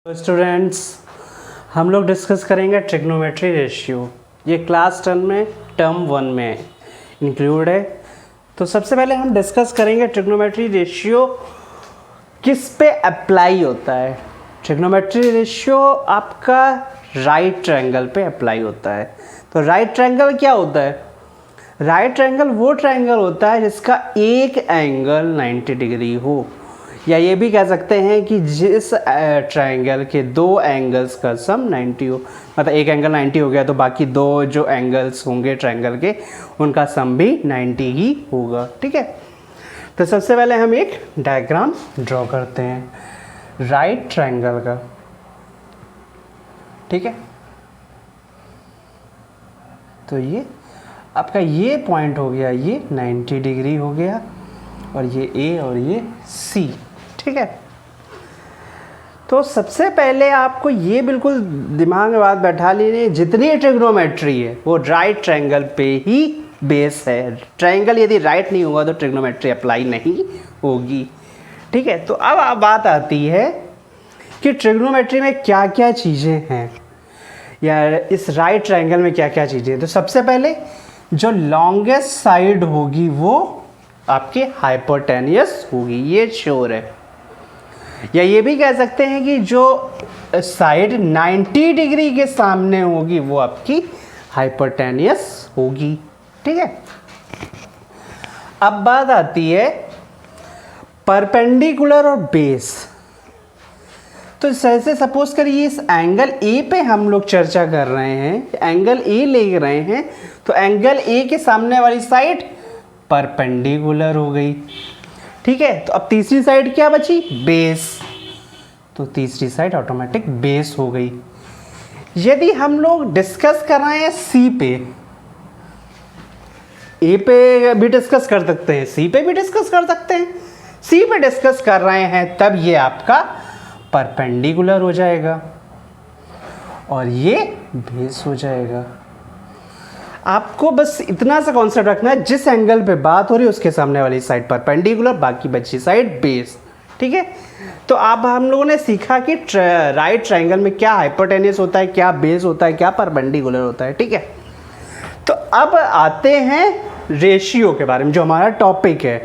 तो स्टूडेंट्स, हम लोग डिस्कस करेंगे ट्रिग्नोमेट्री रेशियो। ये क्लास 10 में टर्म 1 में इंक्लूड है। तो सबसे पहले हम डिस्कस करेंगे ट्रिग्नोमेट्री रेशियो किस पे अप्लाई होता है। ट्रिग्नोमेट्री रेशियो आपका राइट ट्रायंगल पे अप्लाई होता है। तो राइट ट्रायंगल क्या होता है? राइट ट्रायंगल वो ट्रायंगल होता है जिसका एक एंगल 90 डिग्री हो, या ये भी कह सकते हैं कि जिस ट्रायंगल के दो एंगल्स का सम 90 हो। मतलब एक एंगल 90 हो गया तो बाकी दो जो एंगल्स होंगे ट्रायंगल के उनका सम भी 90 ही होगा। ठीक है, तो सबसे पहले हम एक डायग्राम ड्रॉ करते हैं राइट ट्रायंगल का। ठीक है, तो ये आपका ये पॉइंट हो गया, ये 90 डिग्री हो गया, और ये ए और ये सी। ठीक है, तो सबसे पहले आपको ये बिल्कुल दिमाग में बात बैठा लेनी, जितनी ट्रिग्नोमेट्री है वो राइट ट्रायंगल पे ही बेस है। ट्रायंगल यदि राइट नहीं होगा तो ट्रिग्नोमेट्री अप्लाई नहीं होगी। ठीक है, तो अब बात आती है कि ट्रिग्नोमेट्री में क्या क्या चीज़ें हैं, या इस राइट ट्रायंगल में क्या क्या चीज़ें हैं। तो सबसे पहले जो लॉन्गेस्ट साइड होगी वो आपके हाइपोटेनियस होगी, ये श्योर है। या ये भी कह सकते हैं कि जो साइड 90 डिग्री के सामने होगी वो आपकी हाइपोटेनियस होगी। ठीक है, अब बात आती है परपेंडिकुलर और बेस। तो जैसे सपोज करिए इस एंगल ए पे हम लोग चर्चा कर रहे हैं, एंगल ए ले रहे हैं, तो एंगल ए के सामने वाली साइड परपेंडिकुलर हो गई। ठीक है, तो अब तीसरी साइड क्या बची? बेस। तो तीसरी साइड ऑटोमेटिक बेस हो गई। यदि हम लोग डिस्कस कर रहे हैं सी पे, ए पे भी डिस्कस कर सकते हैं, सी पे भी डिस्कस कर सकते हैं। सी पे डिस्कस कर रहे हैं तब ये आपका परपेंडिकुलर हो जाएगा और ये बेस हो जाएगा। आपको बस इतना सा कॉन्सेप्ट रखना है, जिस एंगल पे बात हो रही है उसके सामने वाली साइड परपेंडिकुलर, बाकी बची साइड बेस। ठीक है, तो अब हम लोगों ने सीखा कि राइट ट्रायंगल में क्या हाइपोटेनियस होता है, क्या बेस होता है, क्या परपेंडिकुलर होता है। ठीक है, तो अब आते हैं रेशियो के बारे में, जो हमारा टॉपिक है।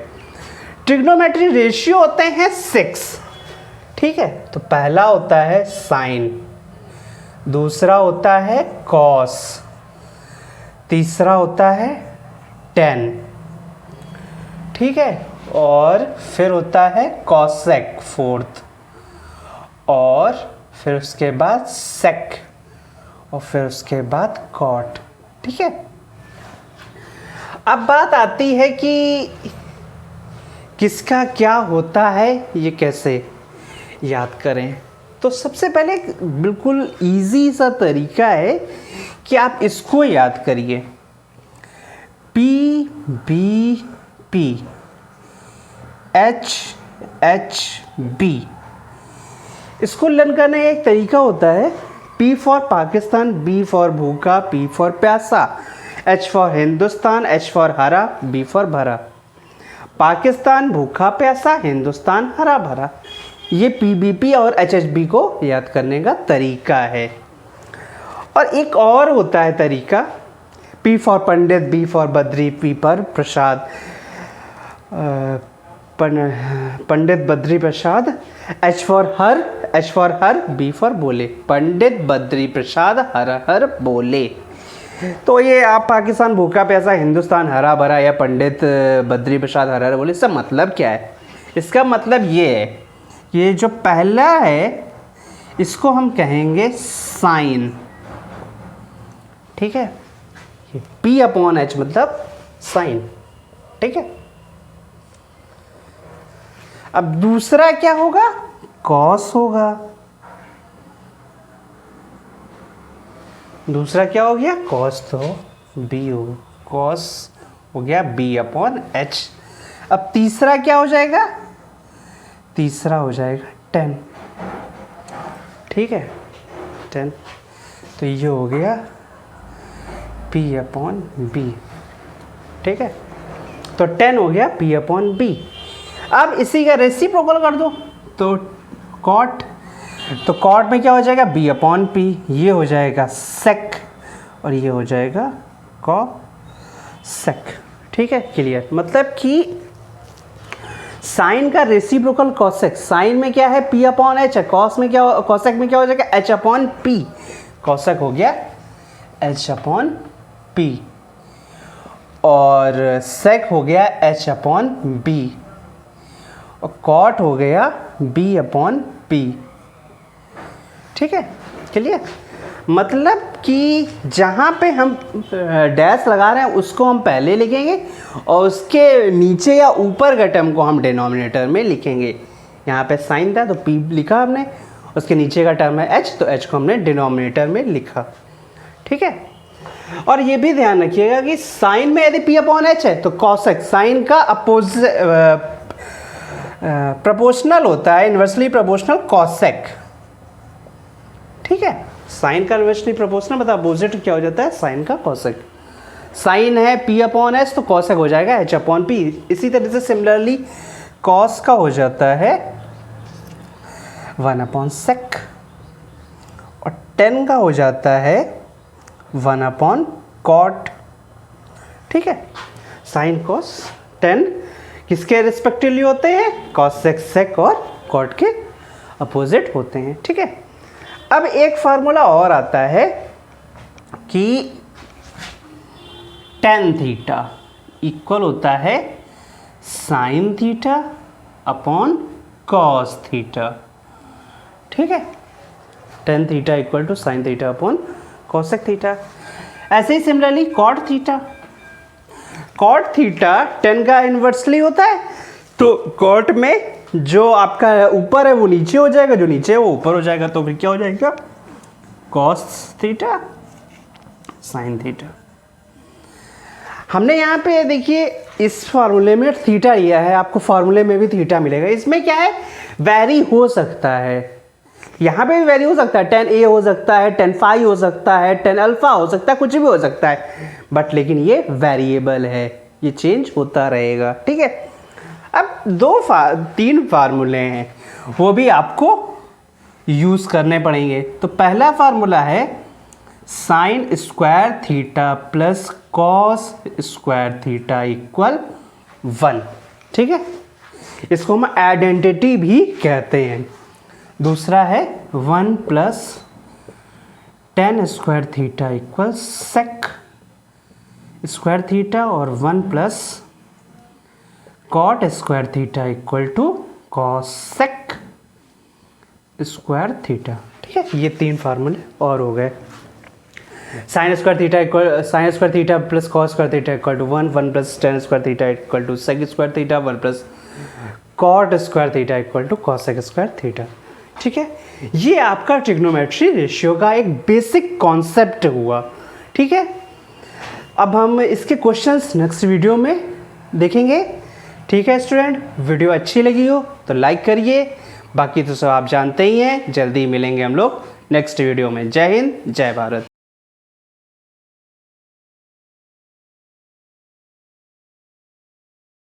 ट्रिग्नोमेट्री रेशियो होते हैं 6। ठीक है, तो पहला होता है साइन, दूसरा होता है कॉस, तीसरा होता है टेन। ठीक है, और फिर होता है कॉसेक फोर्थ, और फिर उसके बाद सेक, और फिर उसके बाद कॉट। ठीक है, अब बात आती है कि किसका क्या होता है, ये कैसे याद करें। तो सबसे पहले बिल्कुल इजी सा तरीका है कि आप इसको याद करिए, P B P, H H B. इसको लर्न करने का एक तरीका होता है, P for Pakistan, B for भूखा, पी फॉर प्यासा, H for Hindustan, H for हरा, बी फॉर भरा। पाकिस्तान भूखा प्यासा, हिंदुस्तान हरा भरा। ये पीबीपी और एचएचबी को याद करने का तरीका है। और एक और होता है तरीका, P for Pandit, B for Badri, P पर Prasad, Pandit Badri Prasad, H for her, B for बोले। पंडित बद्री प्रसाद हर हर बोले। तो ये आप पाकिस्तान भूखा प्यासा, हिंदुस्तान हरा भरा, या पंडित बद्री प्रसाद हर हर बोले, इसका मतलब क्या है? इसका मतलब ये है, ये जो पहला है इसको हम कहेंगे साइन। ठीक है, ये P अपॉन H मतलब साइन। ठीक है, अब दूसरा क्या होगा? कॉस होगा। दूसरा क्या हो गया? कॉस, तो B हो, कॉस हो गया B अपॉन H। अब तीसरा क्या हो जाएगा? तीसरा हो जाएगा 10। ठीक है, 10, तो ये हो गया P अपॉन B। ठीक है, तो 10 हो गया P अपॉन B। अब इसी का रेसिप्रोकल कर दो, तो कॉट तो कॉट में क्या हो जाएगा, बी अपॉन पी, ये हो जाएगा सेक और ये हो जाएगा कॉसेक। ठीक है, क्लियर। मतलब कि साइन का रेसिप्रोकल कॉसेक, साइन में क्या है पी अपॉन एच है, कॉस में क्या, कॉसेक में क्या हो जाएगा एच अपॉन पी, कॉसेक हो गया एच अपॉन पी और सेक हो गया एच अपॉन बी और कॉट हो गया बी अपॉन पी। ठीक है, क्लियर। मतलब कि जहाँ पे हम डैश लगा रहे हैं उसको हम पहले लिखेंगे और उसके नीचे या ऊपर का टर्म को हम डिनोमिनेटर में लिखेंगे। यहाँ पे साइन था तो पी लिखा हमने, उसके नीचे का टर्म है एच तो एच को हमने डिनोमिनेटर में लिखा। ठीक है, और ये भी ध्यान रखिएगा कि साइन में यदि पी अपॉन एच है तो कॉसेक साइन का प्रोपोर्शनल होता है, इन्वर्सली प्रोपोर्शनल कॉसेक। ठीक है, साइन का इन्वर्सली प्रोपोर्शनल मतलब अपोजिट क्या हो जाता है, साइन का कॉसेक। साइन है पी अपॉन एच तो कॉसेक हो जाएगा एच अपॉन पी। इसी तरह से सिमिलरली कॉस का हो जाता है 1 अपॉन सेक और टेन का हो जाता है 1 अपॉन कॉट। ठीक है, साइन कॉस टेन किसके रिस्पेक्टिवली होते हैं, कॉसेक सेक और कॉट के अपोजिट होते हैं। ठीक है, अब एक फार्मूला और आता है कि टेन थीटा इक्वल होता है sine theta upon cos theta. ठीक है, tan theta equal to sine theta upon cosec theta. ऐसे ही similarly cot theta, cot theta tan का इन्वर्सली होता है तो कॉट में जो आपका ऊपर है वो नीचे हो जाएगा, जो नीचे है वो ऊपर हो जाएगा, तो फिर क्या हो जाएगा कॉस थीटा साइन थीटा। हमने यहाँ पे देखिए इस फार्मूले में थीटा लिया है, आपको फार्मूले में भी थीटा मिलेगा। इसमें क्या है, वैरी हो सकता है, यहाँ पे भी वैरी हो सकता है, 10a हो सकता है, 10 फाई हो सकता है, 10 अल्फा हो सकता है, कुछ भी हो सकता है, बट लेकिन ये वेरिएबल है, ये चेंज होता रहेगा। ठीक है, अब तीन फार्मूले हैं वो भी आपको यूज करने पड़ेंगे। तो पहला फार्मूला है sign square theta plus cos square theta equal 1। ठीक है, इसको हम आइडेंटिटी भी कहते हैं। दूसरा है 1 plus tan square theta equal sec square theta और 1 plus cot square theta equal to cosec square theta. ठीक है, ये तीन फार्मूले और हो गए। Sin square theta plus cos square theta equal to 1, 1 plus tan square theta equal to sec square theta, 1 plus cot square theta equal to cosec square theta. ठीक है, ये आपका ट्रिग्नोमेट्री रेशियो का एक बेसिक कॉन्सेप्ट हुआ। ठीक है, अब हम इसके क्वेश्चंस नेक्स्ट वीडियो में देखेंगे। ठीक है स्टूडेंट, वीडियो अच्छी लगी हो तो लाइक करिए, बाकी तो सब आप जानते ही हैं। जल्दी मिलेंगे हम लोग नेक्स्ट वीडियो में। जय हिंद, जय भारत।